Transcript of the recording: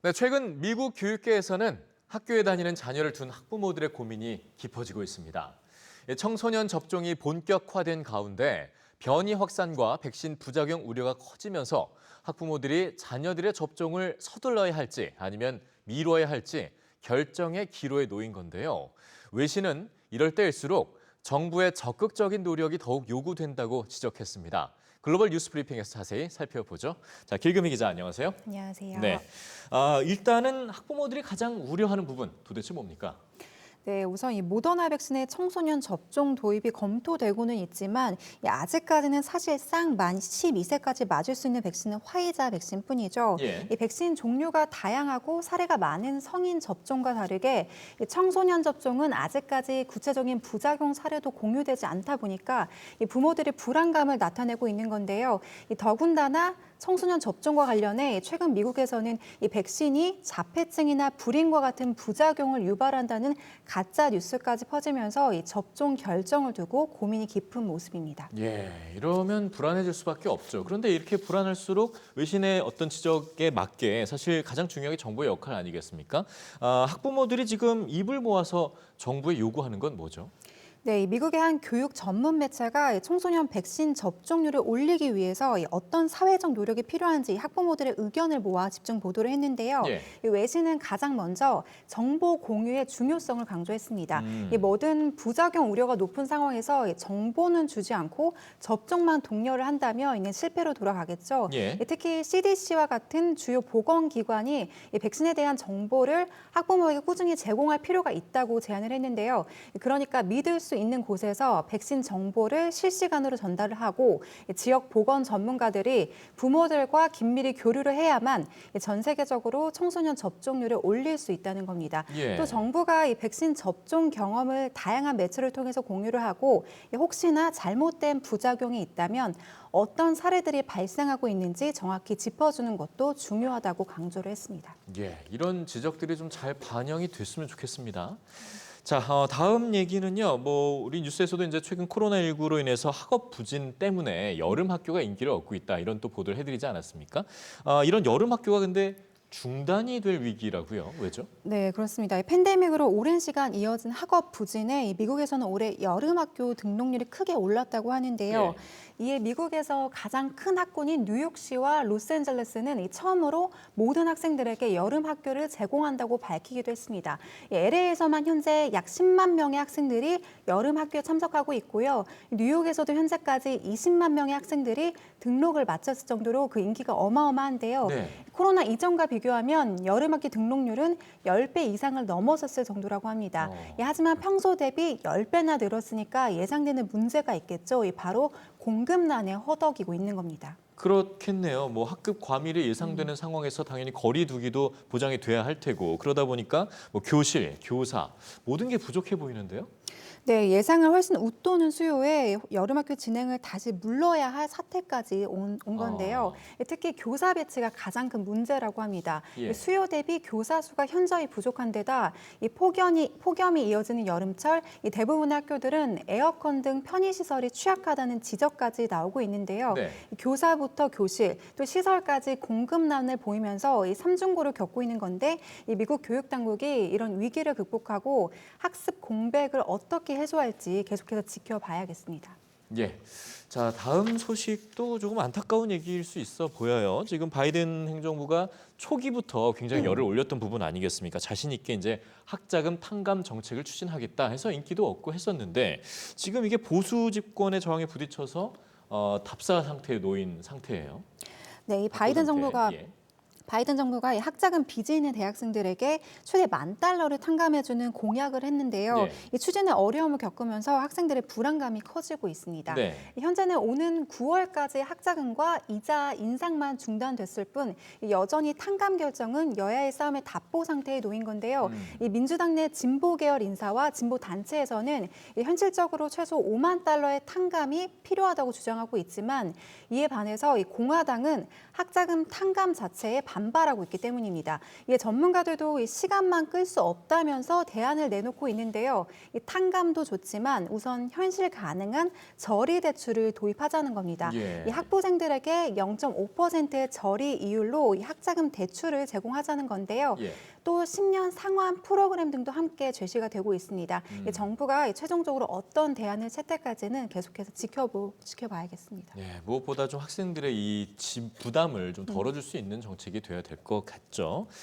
네, 최근 미국 교육계에서는 학교에 다니는 자녀를 둔 학부모들의 고민이 깊어지고 있습니다. 청소년 접종이 본격화된 가운데 변이 확산과 백신 부작용 우려가 커지면서 학부모들이 자녀들의 접종을 서둘러야 할지 아니면 미뤄야 할지 결정의 기로에 놓인 건데요. 외신은 이럴 때일수록 정부의 적극적인 노력이 더욱 요구된다고 지적했습니다. 글로벌 뉴스 브리핑에서 자세히 살펴보죠. 자, 길금희 기자 안녕하세요. 안녕하세요. 네. 일단은 학부모들이 가장 우려하는 부분 도대체 뭡니까? 네, 우선 이 모더나 백신의 청소년 접종 도입이 검토되고는 있지만 아직까지는 사실상 만 12세까지 맞을 수 있는 백신은 화이자 백신뿐이죠. 예. 이 백신 종류가 다양하고 사례가 많은 성인 접종과 다르게 이 청소년 접종은 아직까지 구체적인 부작용 사례도 공유되지 않다 보니까 이 부모들이 불안감을 나타내고 있는 건데요. 이 더군다나 청소년 접종과 관련해 최근 미국에서는 이 백신이 자폐증이나 불임과 같은 부작용을 유발한다는 가짜 뉴스까지 퍼지면서 이 접종 결정을 두고 고민이 깊은 모습입니다. 예, 이러면 불안해질 수밖에 없죠. 그런데 이렇게 불안할수록 외신의 어떤 지적에 맞게 사실 가장 중요한 게 정부의 역할 아니겠습니까? 학부모들이 지금 입을 모아서 정부에 요구하는 건 뭐죠? 네, 이 미국의 한 교육 전문 매체가 청소년 백신 접종률을 올리기 위해서 어떤 사회적 노력이 필요한지 학부모들의 의견을 모아 집중 보도를 했는데요. 예. 이 외신은 가장 먼저 정보 공유의 중요성을 강조했습니다. 이 모든 부작용 우려가 높은 상황에서 정보는 주지 않고 접종만 독려를 한다면 이는 실패로 돌아가겠죠. 예. 특히 CDC와 같은 주요 보건기관이 이 백신에 대한 정보를 학부모에게 꾸준히 제공할 필요가 있다고 제안을 했는데요. 그러니까 믿을 수 있는 곳에서 백신 정보를 실시간으로 전달을 하고 지역 보건 전문가들이 부모들과 긴밀히 교류를 해야만 전 세계적으로 청소년 접종률을 올릴 수 있다는 겁니다. 예. 또 정부가 이 백신 접종 경험을 다양한 매체를 통해서 공유를 하고 혹시나 잘못된 부작용이 있다면 어떤 사례들이 발생하고 있는지 정확히 짚어주는 것도 중요하다고 강조를 했습니다. 예, 이런 지적들이 좀 잘 반영이 됐으면 좋겠습니다. 자, 다음 얘기는요. 우리 뉴스에서도 이제 최근 코로나19로 인해서 학업 부진 때문에 여름 학교가 인기를 얻고 있다. 이런 또 보도를 해드리지 않았습니까? 이런 여름 학교가 근데 중단이 될 위기라고요. 왜죠? 네, 그렇습니다. 팬데믹으로 오랜 시간 이어진 학업 부진에 미국에서는 올해 여름 학교 등록률이 크게 올랐다고 하는데요. 이에 미국에서 가장 큰 학군인 뉴욕시와 로스앤젤레스는 처음으로 모든 학생들에게 여름 학교를 제공한다고 밝히기도 했습니다. LA에서만 현재 약 10만 명의 학생들이 여름 학교에 참석하고 있고요. 뉴욕에서도 현재까지 20만 명의 학생들이 등록을 마쳤을 정도로 그 인기가 어마어마한데요. 네. 코로나 이전과 비교하면 여름학기 등록률은 10배 이상을 넘어섰을 정도라고 합니다. 하지만 평소 대비 10배나 늘었으니까 예상되는 문제가 있겠죠. 바로 공급난에 허덕이고 있는 겁니다. 그렇겠네요. 학급 과밀이 예상되는 상황에서 당연히 거리 두기도 보장이 돼야 할 테고 그러다 보니까 교실, 교사 모든 게 부족해 보이는데요. 네, 예상을 훨씬 웃도는 수요에 여름학교 진행을 다시 물러야 할 사태까지 온 건데요. 특히 교사 배치가 가장 큰 문제라고 합니다. 예. 수요 대비 교사 수가 현저히 부족한 데다 폭염이 이어지는 여름철 대부분의 학교들은 에어컨 등 편의시설이 취약하다는 지적까지 나오고 있는데요. 네. 교사부터 교실 또 시설까지 공급난을 보이면서 삼중고를 겪고 있는 건데 미국 교육당국이 이런 위기를 극복하고 학습 공백을 어떻게 해소할지 계속해서 지켜봐야겠습니다. 예. 자, 다음 소식도 조금 안타까운 얘기일 수 있어 보여요. 지금 바이든 행정부가 초기부터 굉장히 열을 올렸던 부분 아니겠습니까? 자신 있게 이제 학자금 탕감 정책을 추진하겠다 해서 인기도 얻고 했었는데 지금 이게 보수 집권의 저항에 부딪혀서 답사 상태에 놓인 상태예요. 네, 이 바이든 정부가 이 학자금 빚이 있는 대학생들에게 최대 $10,000를 탕감해주는 공약을 했는데요. 네. 이 추진에 어려움을 겪으면서 학생들의 불안감이 커지고 있습니다. 네. 현재는 오는 9월까지 학자금과 이자 인상만 중단됐을 뿐 여전히 탕감 결정은 여야의 싸움의 답보 상태에 놓인 건데요. 이 민주당 내 진보 계열 인사와 진보 단체에서는 현실적으로 최소 $50,000의 탕감이 필요하다고 주장하고 있지만 이에 반해서 이 공화당은 학자금 탕감 자체에 반발하고 있기 때문입니다. 이에 전문가들도 이 시간만 끌 수 없다면서 대안을 내놓고 있는데요. 이 탕감도 좋지만 우선 현실 가능한 저리 대출을 도입하자는 겁니다. 예. 이 학부생들에게 0.5%의 저리 이율로 이 학자금 대출을 제공하자는 건데요. 예. 또 10년 상환 프로그램 등도 함께 제시가 되고 있습니다. 이 정부가 최종적으로 어떤 대안을 채택할지는 계속해서 지켜봐야겠습니다. 예, 무엇보다 좀 학생들의 이 부담을 좀 덜어줄 수 있는 정책이 돼야 될 것 같죠.